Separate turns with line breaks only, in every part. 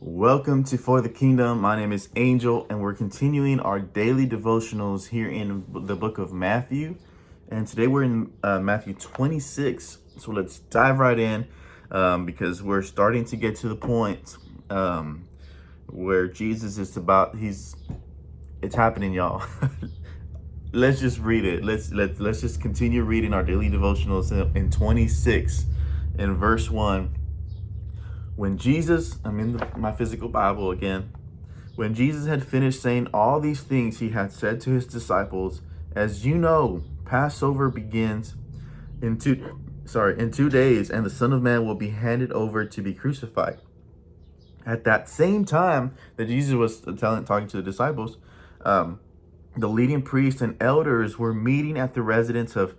Welcome to For the Kingdom. My name is Angel, and we're continuing our daily devotionals here in the book of Matthew. And today we're in Matthew 26. So let's dive right in because we're starting to get to the point where Jesus is it's happening, y'all. Let's just read it. Let's just continue reading our daily devotionals in 26 in verse 1. When Jesus, I'm in my physical Bible again. When Jesus had finished saying all these things, he had said to his disciples, "As you know, Passover begins in 2 days, and the Son of Man will be handed over to be crucified." At that same time that Jesus was talking to the disciples, the leading priests and elders were meeting at the residence of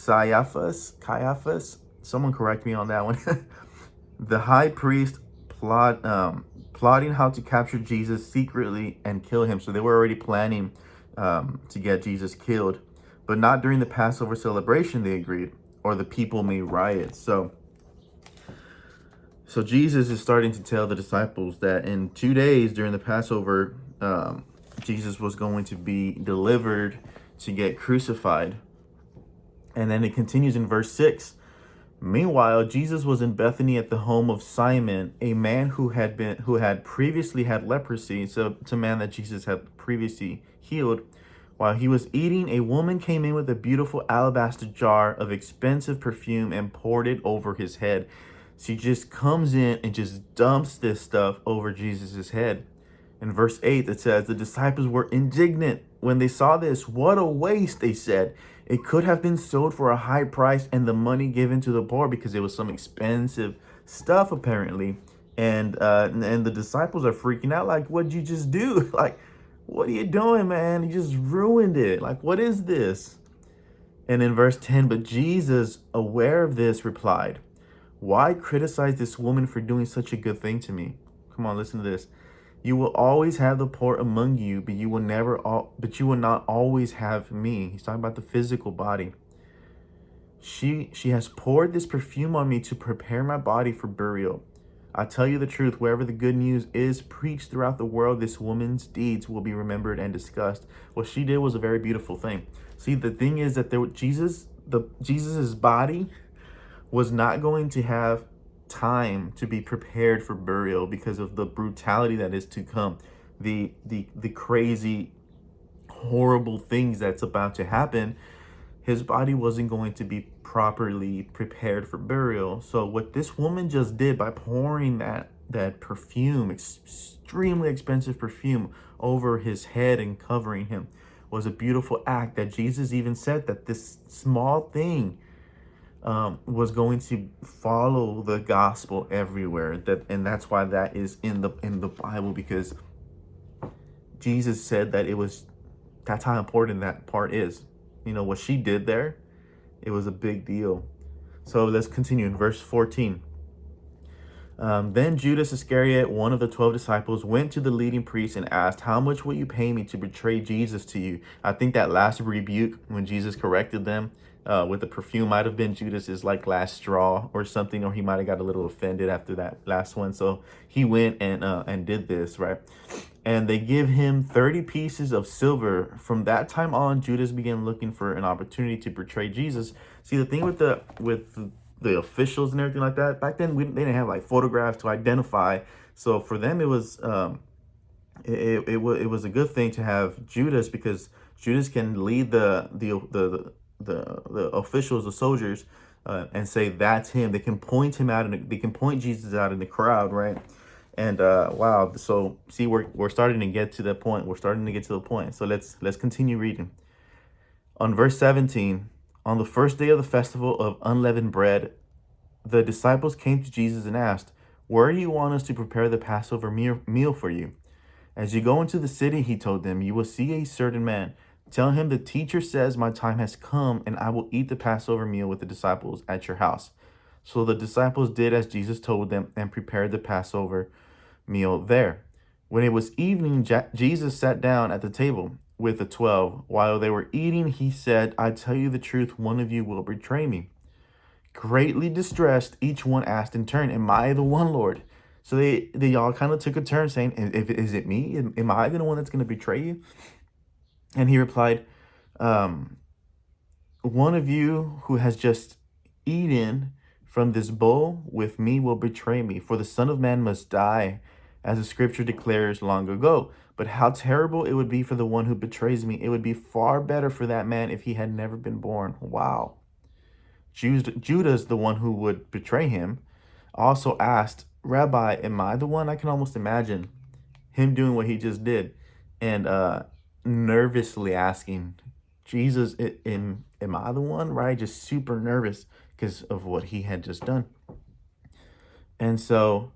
Caiaphas. Someone correct me on that one. The high priest plotting how to capture Jesus secretly and kill him. So they were already planning to get Jesus killed, but not during the Passover celebration, they agreed, or the people may riot. So Jesus is starting to tell the disciples that in 2 days during the Passover, Jesus was going to be delivered to get crucified. And then it continues in verse 6. Meanwhile, Jesus was in Bethany at the home of Simon, a man who had previously had leprosy. So it's a man that Jesus had previously healed. While he was eating, a woman came in with a beautiful alabaster jar of expensive perfume and poured it over his head. She just comes in and just dumps this stuff over Jesus's head. In verse 8, it says, the disciples were indignant when they saw this. "What a waste," they said. "It could have been sold for a high price and the money given to the poor," because it was some expensive stuff apparently. And the disciples are freaking out, like, "What'd you just do? Like, what are you doing, man? You just ruined it. Like, what is this?" And in verse 10, but Jesus, aware of this, replied, "Why criticize this woman for doing such a good thing to me?" Come on, listen to this. "You will always have the poor among you, but you will not always have me." He's talking about the physical body. She has poured this perfume on me to prepare my body for burial. I tell you the truth, wherever the good news is preached throughout the world, this woman's deeds will be remembered and discussed. What she did was a very beautiful thing. See, the thing is that Jesus's body was not going to have time to be prepared for burial because of the brutality that is to come, the crazy, horrible things that's about to happen. His body wasn't going to be properly prepared for burial. So what this woman just did by pouring that perfume, extremely expensive perfume, over his head and covering him, was a beautiful act that Jesus even said that this small thing was going to follow the gospel everywhere. And that's why that is in the Bible, because Jesus said that that's how important that part is. You know what she did there? It was a big deal. So let's continue in verse 14. Then Judas Iscariot, one of the 12 disciples, went to the leading priests and asked, "How much will you pay me to betray Jesus to you?" I think that last rebuke when Jesus corrected them with the perfume might have been Judas's like last straw or something, or he might have got a little offended after that last one. So he went and did this, right? And they give him 30 pieces of silver. From that time on, Judas began looking for an opportunity to betray Jesus. See, the thing with the officials and everything like that, back then they didn't have like photographs to identify. So for them, it was it was a good thing to have Judas, because Judas can lead the officials, the soldiers, and say that's him. They can point him out, and they can point Jesus out in the crowd, right? And wow, so see, we're starting to get to the point. We're starting to get to the point. So let's continue reading. On verse 17, on the first day of the festival of unleavened bread, the disciples came to Jesus and asked, "Where do you want us to prepare the Passover meal for you?" "As you go into the city," he told them, "you will see a certain man. Tell him the teacher says, 'My time has come, and I will eat the Passover meal with the disciples at your house.'" So the disciples did as Jesus told them and prepared the Passover meal there. When it was evening, Jesus sat down at the table with the 12. While they were eating, he said, "I tell you the truth, one of you will betray me." Greatly distressed, each one asked in turn, "Am I the one, Lord?" So they all kind of took a turn saying, is it me? Am I the one that's going to betray you? And he replied, one of you who has just eaten from this bowl with me will betray me, for the Son of Man must die, as the scripture declares long ago. But how terrible it would be for the one who betrays me. It would be far better for that man if he had never been born. Wow. Judas, the one who would betray him, also asked, Rabbi, am I the one? I can almost imagine him doing what he just did and nervously asking, Jesus, am I the one? Right? Just super nervous because of what he had just done. And so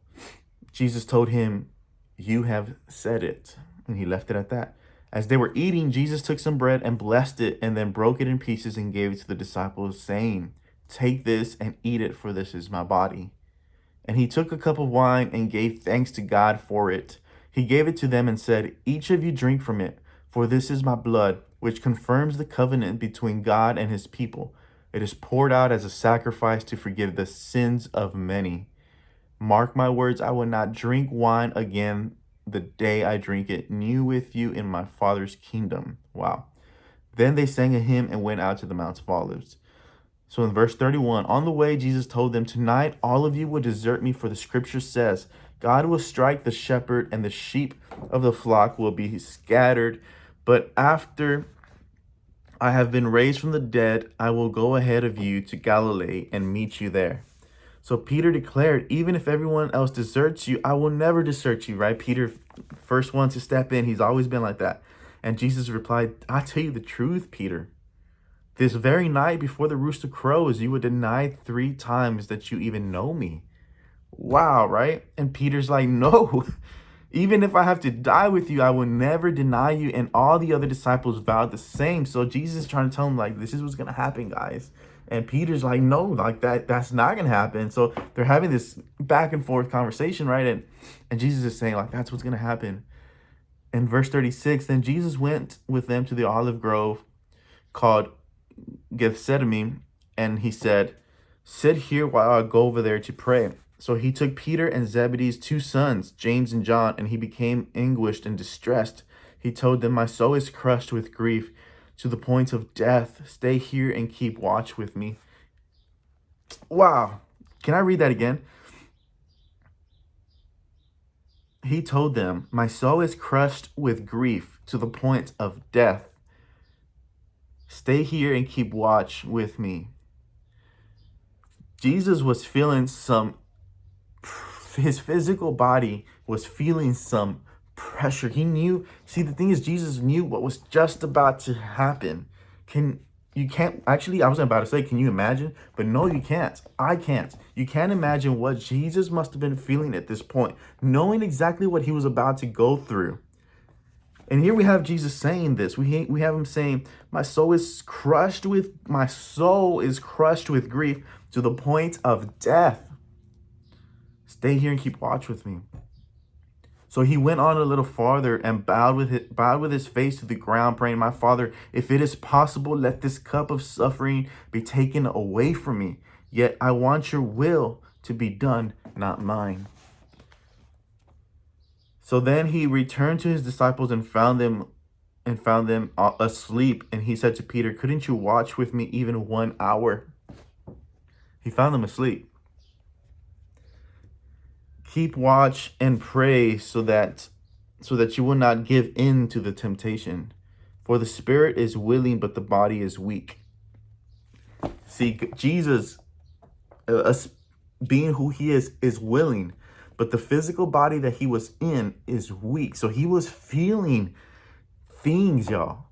Jesus told him, you have said it. And he left it at that. As they were eating, Jesus took some bread and blessed it and then broke it in pieces and gave it to the disciples, saying, take this and eat it, for this is my body. And he took a cup of wine and gave thanks to God for it. He gave it to them and said, each of you drink from it, for this is my blood, which confirms the covenant between God and his people. It is poured out as a sacrifice to forgive the sins of many. Mark my words, I will not drink wine again the day I drink it new with you in my Father's kingdom. Wow. Then they sang a hymn and went out to the Mount of Olives. So in verse 31, on the way, Jesus told them, tonight all of you will desert me, for the scripture says, God will strike the shepherd and the sheep of the flock will be scattered. But after I have been raised from the dead, I will go ahead of you to Galilee and meet you there. So Peter declared, even if everyone else deserts you, I will never desert you, right? Peter, first one to step in. He's always been like that. And Jesus replied, I tell you the truth, Peter. This very night before the rooster crows, you would deny 3 times that you even know me. Wow, right? And Peter's like, no, even if I have to die with you, I will never deny you. And all the other disciples vowed the same. So Jesus is trying to tell them, like, this is what's going to happen, guys. And Peter's like, no, like that's not going to happen. So they're having this back and forth conversation, right? And Jesus is saying, like, that's what's going to happen. In verse 36, then Jesus went with them to the olive grove called Gethsemane, and he said, sit here while I go over there to pray. So he took Peter and Zebedee's 2 sons, James and John, and he became anguished and distressed. He told them, my soul is crushed with grief to the point of death. Stay here and keep watch with me. Wow. Can I read that again? He told them, my soul is crushed with grief to the point of death. Stay here and keep watch with me. Jesus was feeling his physical body was feeling some pressure. He knew, see, the thing is, Jesus knew what was just about to happen. I was about to say, can you imagine? But no, you can't. I can't. You can't imagine what Jesus must have been feeling at this point, knowing exactly what he was about to go through. And here we have Jesus saying this. We have him saying, my soul is crushed with grief to the point of death. Stay here and keep watch with me. So he went on a little farther and bowed with his face to the ground, praying, my Father, if it is possible, let this cup of suffering be taken away from me. Yet I want your will to be done, not mine. So then he returned to his disciples and found them asleep. And he said to Peter, couldn't you watch with me even 1 hour? He found them asleep. Keep watch and pray so that you will not give in to the temptation. For the spirit is willing, but the body is weak. See, Jesus, being who he is willing, but the physical body that he was in is weak. So he was feeling things, y'all.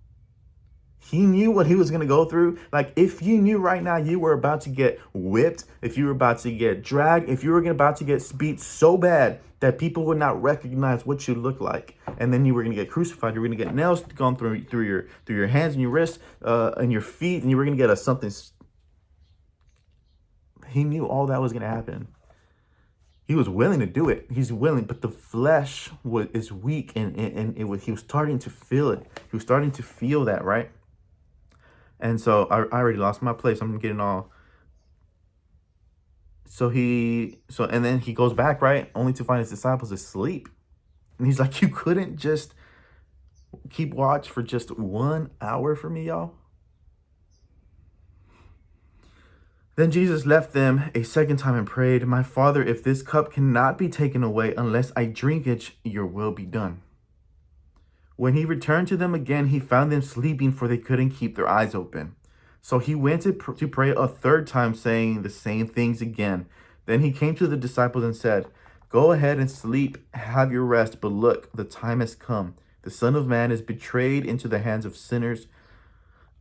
He knew what he was going to go through. Like, if you knew right now you were about to get whipped, if you were about to get dragged, if you were about to get beat so bad that people would not recognize what you look like, and then you were going to get crucified, you were going to get nails gone through your hands and your wrists and your feet, and you were going to get something. He knew all that was going to happen. He was willing to do it. He's willing, but the flesh is weak, and he was starting to feel it. He was starting to feel that, right? And so I already lost my place. I'm getting all And then he goes back, right? Only to find his disciples asleep. And he's like, you couldn't just keep watch for just 1 hour for me, y'all? Then Jesus left them a second time and prayed, my Father, if this cup cannot be taken away unless I drink it, your will be done. When he returned to them again, he found them sleeping, for they couldn't keep their eyes open. So he went to pray a third time, saying the same things again. Then he came to the disciples and said, go ahead and sleep, have your rest, but look, the time has come. The Son of Man is betrayed into the hands of sinners.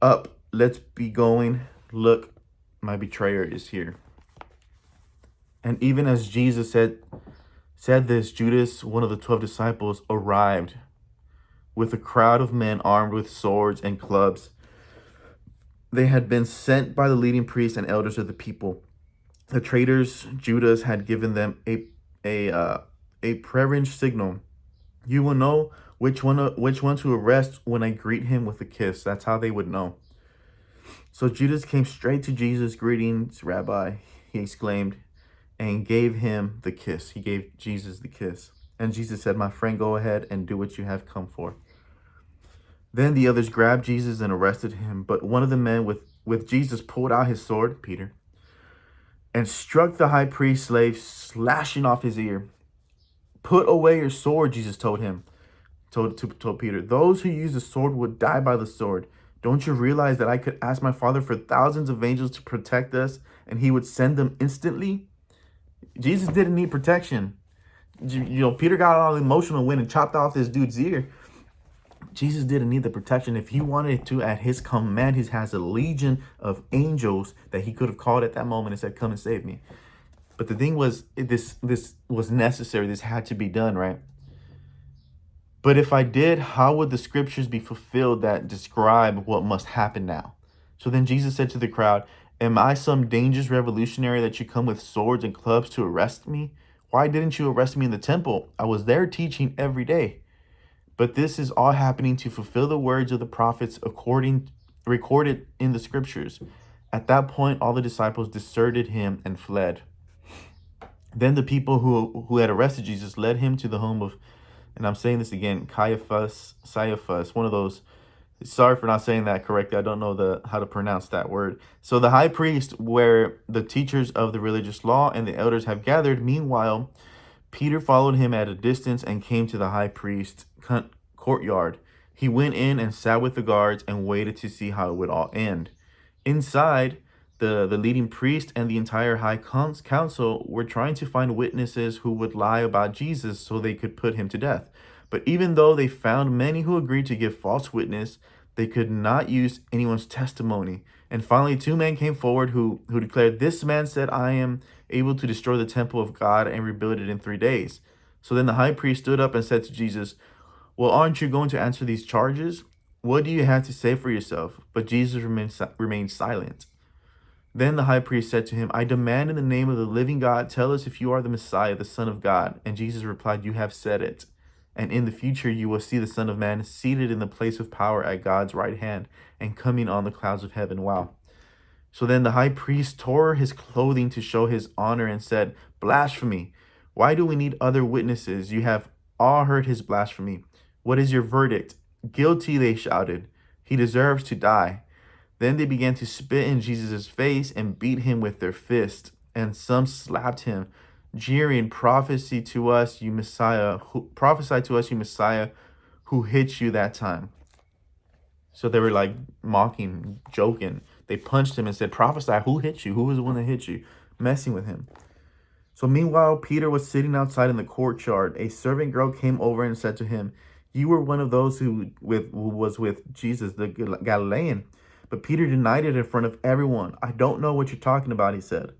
Up, let's be going. Look, my betrayer is here. And even as Jesus said this, Judas, one of the 12 disciples, arrived with a crowd of men armed with swords and clubs. They had been sent by the leading priests and elders of the people. The traitors, Judas, had given them a prearranged signal. You will know which one to arrest when I greet him with a kiss. That's how they would know. So Judas came straight to Jesus. Greetings, Rabbi, he exclaimed, and gave him the kiss. He gave Jesus the kiss. And Jesus said, my friend, go ahead and do what you have come for. Then the others grabbed Jesus and arrested him. But one of the men with Jesus pulled out his sword, Peter, and struck the high priest's slave, slashing off his ear. Put away your sword, Jesus told Peter. Those who use the sword would die by the sword. Don't you realize that I could ask my Father for thousands of angels to protect us, and he would send them instantly? Jesus didn't need protection. Peter got all emotional, went and chopped off this dude's ear. Jesus didn't need the protection. If he wanted to, at his command, he has a legion of angels that he could have called at that moment and said, come and save me. But the thing was, this was necessary. This had to be done, right? But if I did, how would the scriptures be fulfilled that describe what must happen now? So then Jesus said to the crowd, am I some dangerous revolutionary that you come with swords and clubs to arrest me? Why didn't you arrest me in the temple? I was there teaching every day. But this is all happening to fulfill the words of the prophets recorded in the scriptures. At that point, all the disciples deserted him and fled. Then the people who had arrested Jesus led him to the home of, and I'm saying this again, Caiaphas, one of those. Sorry for not saying that correctly. I don't know how to pronounce that word. So the high priest, where the teachers of the religious law and the elders have gathered. Meanwhile, Peter followed him at a distance and came to the high priest's courtyard. He went in and sat with the guards and waited to see how it would all end. Inside, the leading priest and the entire high council were trying to find witnesses who would lie about Jesus so they could put him to death. But even though they found many who agreed to give false witness, they could not use anyone's testimony. And finally, 2 men came forward who declared, this man said, I am able to destroy the temple of God and rebuild it in 3 days. So then the high priest stood up and said to Jesus, well, aren't you going to answer these charges? What do you have to say for yourself? But Jesus remained silent. Then the high priest said to him, I demand in the name of the living God, tell us if you are the Messiah, the Son of God. And Jesus replied, you have said it. And in the future you will see the Son of Man seated in the place of power at God's right hand and coming on the clouds of heaven. Wow. So then the high priest tore his clothing to show his honor and said, blasphemy. Why do we need other witnesses? You have all heard his blasphemy. What is your verdict? Guilty, they shouted. He deserves to die. Then they began to spit in Jesus' face and beat him with their fists. And some slapped him, jeering, prophesy to us, you Messiah, who hit you that time. So they were like mocking, joking. They punched him and said, prophesy, who hit you? Who was the one that hit you? Messing with him. So meanwhile, Peter was sitting outside in the courtyard. A servant girl came over and said to him, you were one of those who was with Jesus, the Galilean. But Peter denied it in front of everyone. I don't know what you're talking about, he said.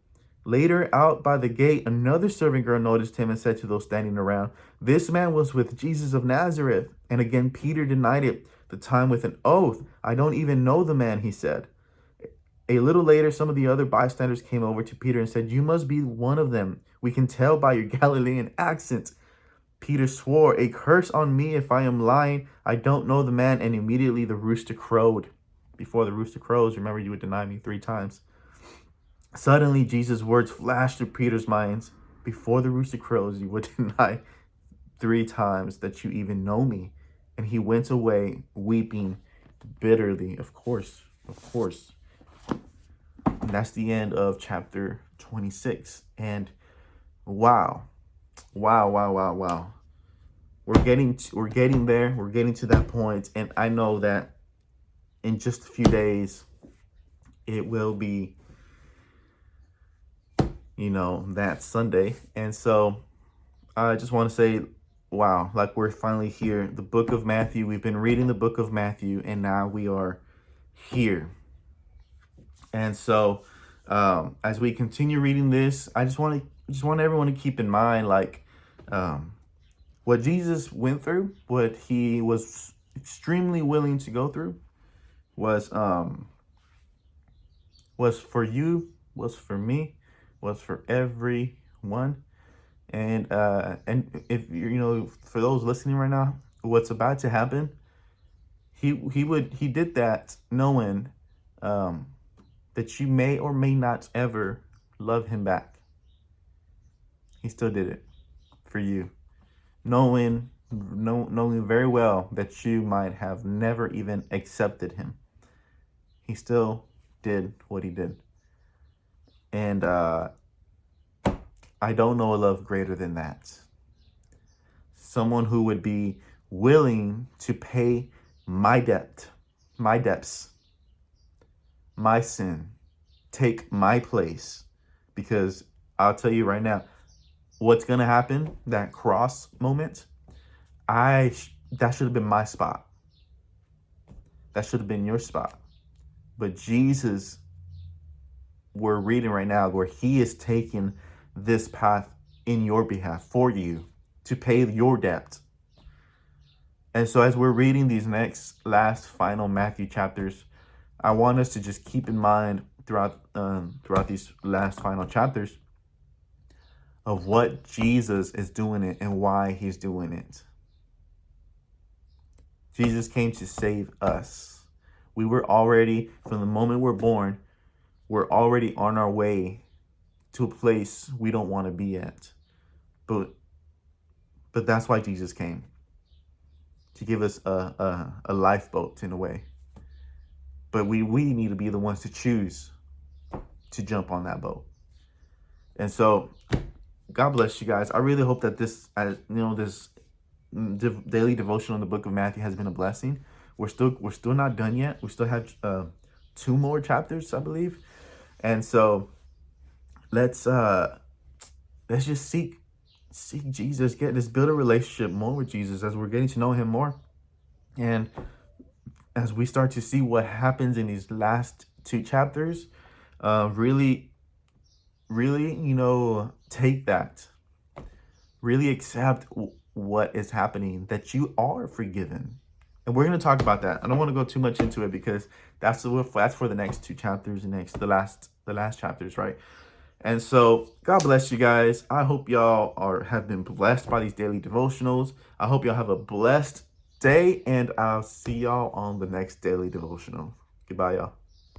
Later, out by the gate, another servant girl noticed him and said to those standing around, this man was with Jesus of Nazareth. And again, Peter denied it, the time with an oath. I don't even know the man, he said. A little later, some of the other bystanders came over to Peter and said, you must be one of them. We can tell by your Galilean accent. Peter swore, a curse on me if I am lying. I don't know the man. And immediately the rooster crowed. Before the rooster crows, remember, you would deny me 3 times. Suddenly, Jesus' words flashed through Peter's mind. Before the rooster crows, you would deny 3 times that you even know me. And he went away weeping bitterly. Of course, of course. And that's the end of chapter 26. And wow, wow. We're getting there. We're getting to that point, and I know that in just a few days, it will be, that Sunday. And so I just want to say, wow, like we're finally here. The book of Matthew. We've been reading the book of Matthew, and now we are here. And so, as we continue reading this, I just want everyone to keep in mind, like, what Jesus went through, what he was extremely willing to go through, was for you, was for me, was for everyone. And if for those listening right now, what's about to happen, he did that knowing that you may or may not ever love him back. He still did it for you, knowing very well that you might have never even accepted him. He still did what he did. And I don't know a love greater than that. Someone who would be willing to pay my debt, my debts, my sin, take my place. Because I'll tell you right now, what's going to happen, that cross moment, that should have been my spot. That should have been your spot. But Jesus, we're reading right now where he is taking this path in your behalf for you to pay your debt. And so as we're reading these last final Matthew chapters, I want us to just keep in mind throughout these last final chapters of what Jesus is doing it and why he's doing it. Jesus came to save us. We were already, from the moment we're born, we're already on our way to a place we don't want to be at. But that's why Jesus came. To give us a lifeboat in a way. But we need to be the ones to choose to jump on that boat. And so, God bless you guys. I really hope that this daily devotion on the book of Matthew has been a blessing. We're still not done yet. We still have 2 more chapters, I believe. And so let's just seek Jesus, build a relationship more with Jesus as we're getting to know him more. And as we start to see what happens in these last 2 chapters, really, take that. Really accept what is happening, that you are forgiven. And we're going to talk about that. I don't want to go too much into it because that's for the next 2 chapters, the last chapters, right? And so, God bless you guys. I hope y'all have been blessed by these daily devotionals. I hope y'all have a blessed day, and I'll see y'all on the next daily devotional. Goodbye, y'all.